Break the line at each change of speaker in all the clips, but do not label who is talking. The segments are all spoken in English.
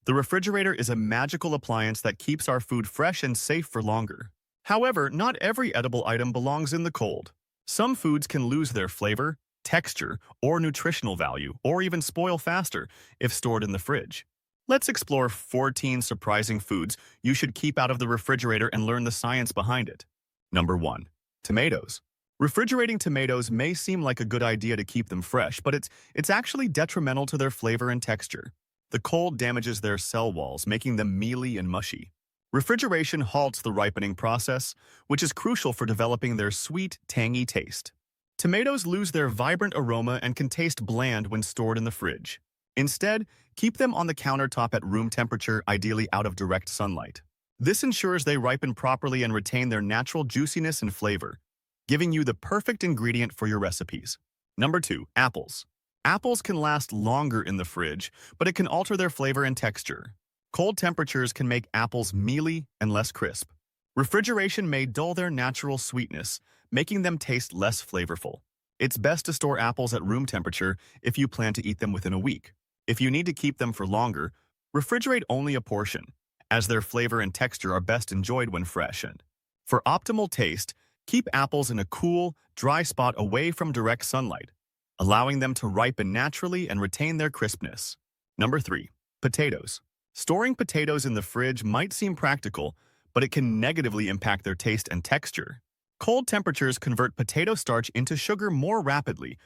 The refrigerator is a magical appliance that keeps our food fresh and safe for longer. However, not every edible item belongs in the cold. Some foods can lose their flavor, texture, or nutritional value, or even spoil faster if stored in the fridge. Let's explore 14 surprising foods you should keep out of the refrigerator and learn the science behind it. Number 1. Tomatoes. Refrigerating tomatoes may seem like a good idea to keep them fresh, but it's actually detrimental to their flavor and texture. The cold damages their cell walls, making them mealy and mushy. Refrigeration halts the ripening process, which is crucial for developing their sweet, tangy taste. Tomatoes lose their vibrant aroma and can taste bland when stored in the fridge. Instead, keep them on the countertop at room temperature, ideally out of direct sunlight. This ensures they ripen properly and retain their natural juiciness and flavor, giving you the perfect ingredient for your recipes. Number 2. Apples. Apples can last longer in the fridge, but it can alter their flavor and texture. Cold temperatures can make apples mealy and less crisp. Refrigeration may dull their natural sweetness, making them taste less flavorful. It's best to store apples at room temperature if you plan to eat them within a week. If you need to keep them for longer, refrigerate only a portion, as their flavor and texture are best enjoyed when fresh. And for optimal taste, keep apples in a cool, dry spot away from direct sunlight, allowing them to ripen naturally and retain their crispness. Number 3. Potatoes. Storing potatoes in the fridge might seem practical, but it can negatively impact their taste and texture. Cold temperatures convert potato starch into sugar more rapidly,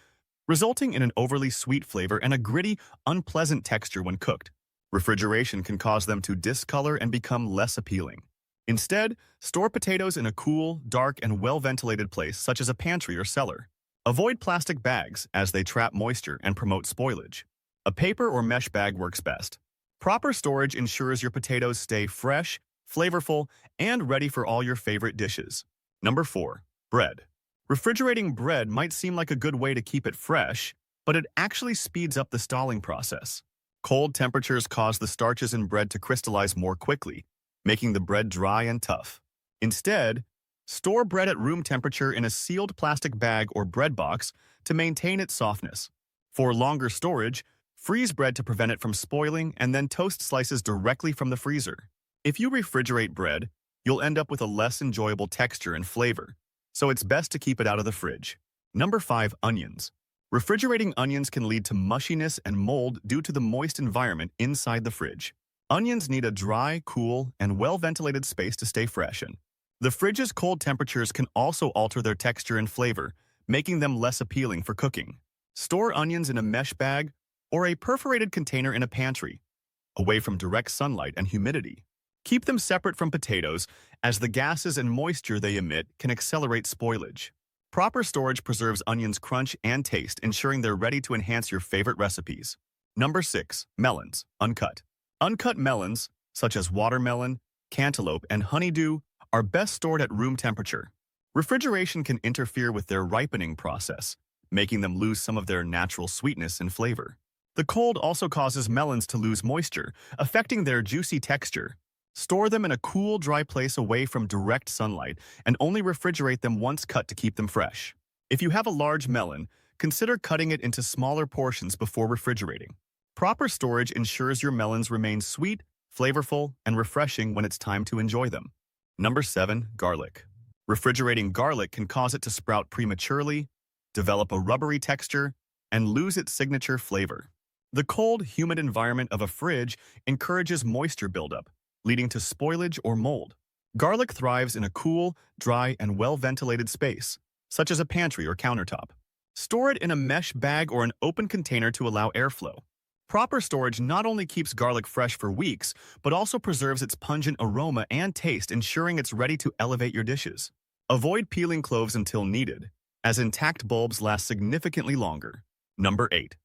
resulting in an overly sweet flavor and a gritty, unpleasant texture when cooked. Refrigeration can cause them to discolor and become less appealing. Instead, store potatoes in a cool, dark, and well-ventilated place such as a pantry or cellar. Avoid plastic bags as they trap moisture and promote spoilage. A paper or mesh bag works best. Proper storage ensures your potatoes stay fresh, flavorful, and ready for all your favorite dishes. Number 4. Bread. Refrigerating bread might seem like a good way to keep it fresh, but it actually speeds up the stalling process. Cold temperatures cause the starches in bread to crystallize more quickly, making the bread dry and tough. Instead, store bread at room temperature in a sealed plastic bag or bread box to maintain its softness. For longer storage, freeze bread to prevent it from spoiling and then toast slices directly from the freezer. If you refrigerate bread, you'll end up with a less enjoyable texture and flavor, so it's best to keep it out of the fridge. Number 5. Onions. Refrigerating onions can lead to mushiness and mold due to the moist environment inside the fridge. Onions need a dry, cool, and well-ventilated space to stay fresh in. The fridge's cold temperatures can also alter their texture and flavor, making them less appealing for cooking. Store onions in a mesh bag or a perforated container in a pantry, away from direct sunlight and humidity. Keep them separate from potatoes, as the gases and moisture they emit can accelerate spoilage. Proper storage preserves onions' crunch and taste, ensuring they're ready to enhance your favorite recipes. Number 6. Melons. Uncut. Uncut melons, such as watermelon, cantaloupe, and honeydew, are best stored at room temperature. Refrigeration can interfere with their ripening process, making them lose some of their natural sweetness and flavor. The cold also causes melons to lose moisture, affecting their juicy texture. Store them in a cool, dry place away from direct sunlight and only refrigerate them once cut to keep them fresh. If you have a large melon, consider cutting it into smaller portions before refrigerating. Proper storage ensures your melons remain sweet, flavorful, and refreshing when it's time to enjoy them. Number 7. Garlic. Refrigerating garlic can cause it to sprout prematurely, develop a rubbery texture, and lose its signature flavor. The cold, humid environment of a fridge encourages moisture buildup, leading to spoilage or mold. Garlic thrives in a cool, dry, and well-ventilated space, such as a pantry or countertop. Store it in a mesh bag or an open container to allow airflow. Proper storage not only keeps garlic fresh for weeks, but also preserves its pungent aroma and taste, ensuring it's ready to elevate your dishes. Avoid peeling cloves until needed, as intact bulbs last significantly longer. Number 8.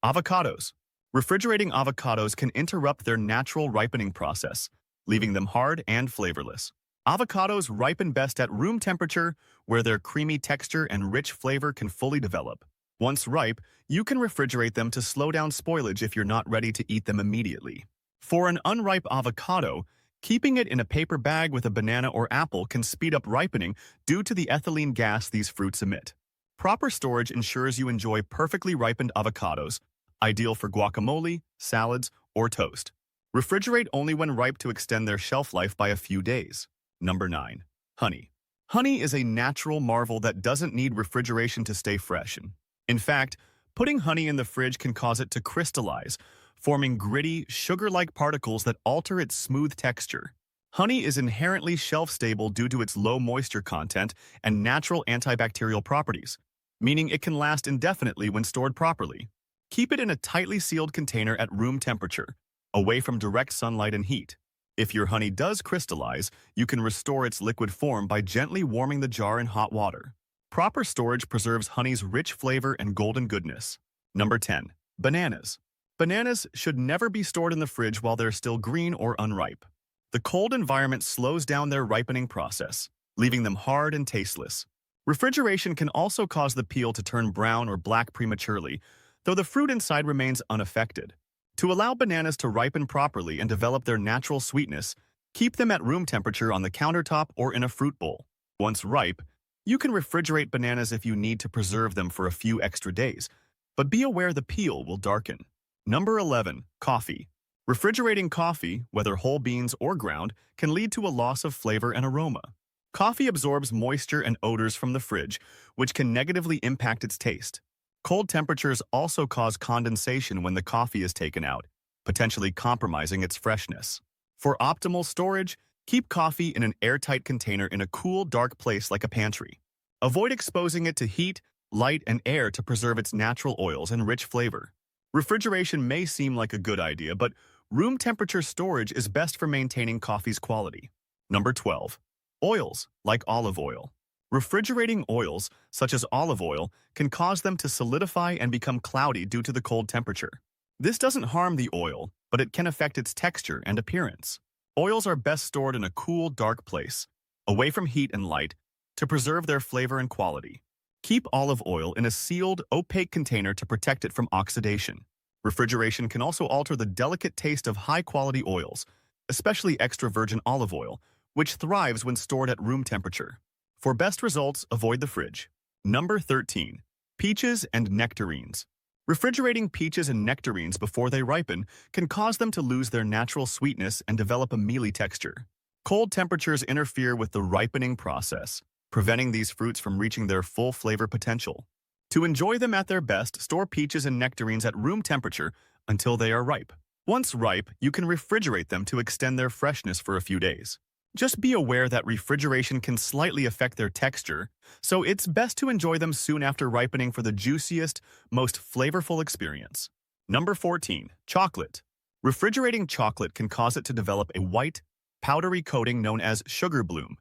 Avocados. Refrigerating avocados can interrupt their natural ripening process, leaving them hard and flavorless. Avocados ripen best at room temperature, where their creamy texture and rich flavor can fully develop. Once ripe, you can refrigerate them to slow down spoilage if you're not ready to eat them immediately. For an unripe avocado, keeping it in a paper bag with a banana or apple can speed up ripening due to the ethylene gas these fruits emit. Proper storage ensures you enjoy perfectly ripened avocados, ideal for guacamole, salads, or toast. Refrigerate only when ripe to extend their shelf life by a few days. Number 9. Honey. Honey is a natural marvel that doesn't need refrigeration to stay fresh. In fact, putting honey in the fridge can cause it to crystallize, forming gritty, sugar-like particles that alter its smooth texture. Honey is inherently shelf-stable due to its low moisture content and natural antibacterial properties, meaning it can last indefinitely when stored properly. Keep it in a tightly sealed container at room temperature, away from direct sunlight and heat. If your honey does crystallize, you can restore its liquid form by gently warming the jar in hot water. Proper storage preserves honey's rich flavor and golden goodness. Number 10. Bananas. Bananas should never be stored in the fridge while they're still green or unripe. The cold environment slows down their ripening process, leaving them hard and tasteless. Refrigeration can also cause the peel to turn brown or black prematurely, though the fruit inside remains unaffected. To allow bananas to ripen properly and develop their natural sweetness, keep them at room temperature on the countertop or in a fruit bowl. Once ripe, you can refrigerate bananas if you need to preserve them for a few extra days, but be aware the peel will darken. Number 11. Coffee. Refrigerating coffee, whether whole beans or ground, can lead to a loss of flavor and aroma. Coffee absorbs moisture and odors from the fridge, which can negatively impact its taste. Cold temperatures also cause condensation when the coffee is taken out, potentially compromising its freshness. For optimal storage, keep coffee in an airtight container in a cool, dark place like a pantry. Avoid exposing it to heat, light, and air to preserve its natural oils and rich flavor. Refrigeration may seem like a good idea, but room temperature storage is best for maintaining coffee's quality. Number 12. Oils, like olive oil. Refrigerating oils, such as olive oil, can cause them to solidify and become cloudy due to the cold temperature. This doesn't harm the oil, but it can affect its texture and appearance. Oils are best stored in a cool, dark place, away from heat and light, to preserve their flavor and quality. Keep olive oil in a sealed, opaque container to protect it from oxidation. Refrigeration can also alter the delicate taste of high-quality oils, especially extra virgin olive oil, which thrives when stored at room temperature. For best results, avoid the fridge. Number 13. Peaches and nectarines. Refrigerating peaches and nectarines before they ripen can cause them to lose their natural sweetness and develop a mealy texture. Cold temperatures interfere with the ripening process, preventing these fruits from reaching their full flavor potential. To enjoy them at their best, store peaches and nectarines at room temperature until they are ripe. Once ripe, you can refrigerate them to extend their freshness for a few days. Just be aware that refrigeration can slightly affect their texture, so it's best to enjoy them soon after ripening for the juiciest, most flavorful experience. Number 14. Chocolate. Refrigerating chocolate can cause it to develop a white, powdery coating known as sugar bloom,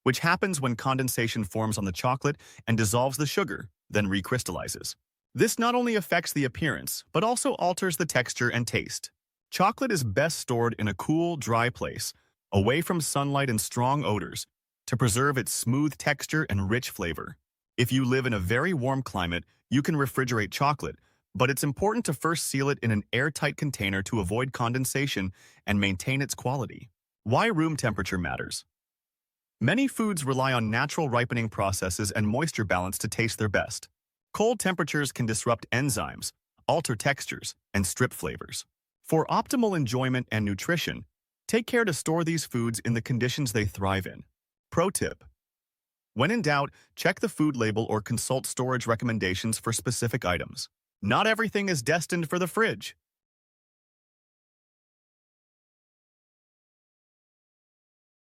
which happens when condensation forms on the chocolate and dissolves the sugar, then recrystallizes. This not only affects the appearance, but also alters the texture and taste. Chocolate is best stored in a cool, dry place, away from sunlight and strong odors, to preserve its smooth texture and rich flavor. If you live in a very warm climate, you can refrigerate chocolate, but it's important to first seal it in an airtight container to avoid condensation and maintain its quality. Why room temperature matters. Many foods rely on natural ripening processes and moisture balance to taste their best. Cold temperatures can disrupt enzymes, alter textures, and strip flavors. For optimal enjoyment and nutrition, take care to store these foods in the conditions they thrive in. Pro tip: when in doubt, check the food label or consult storage recommendations for specific items. Not everything is destined for the fridge.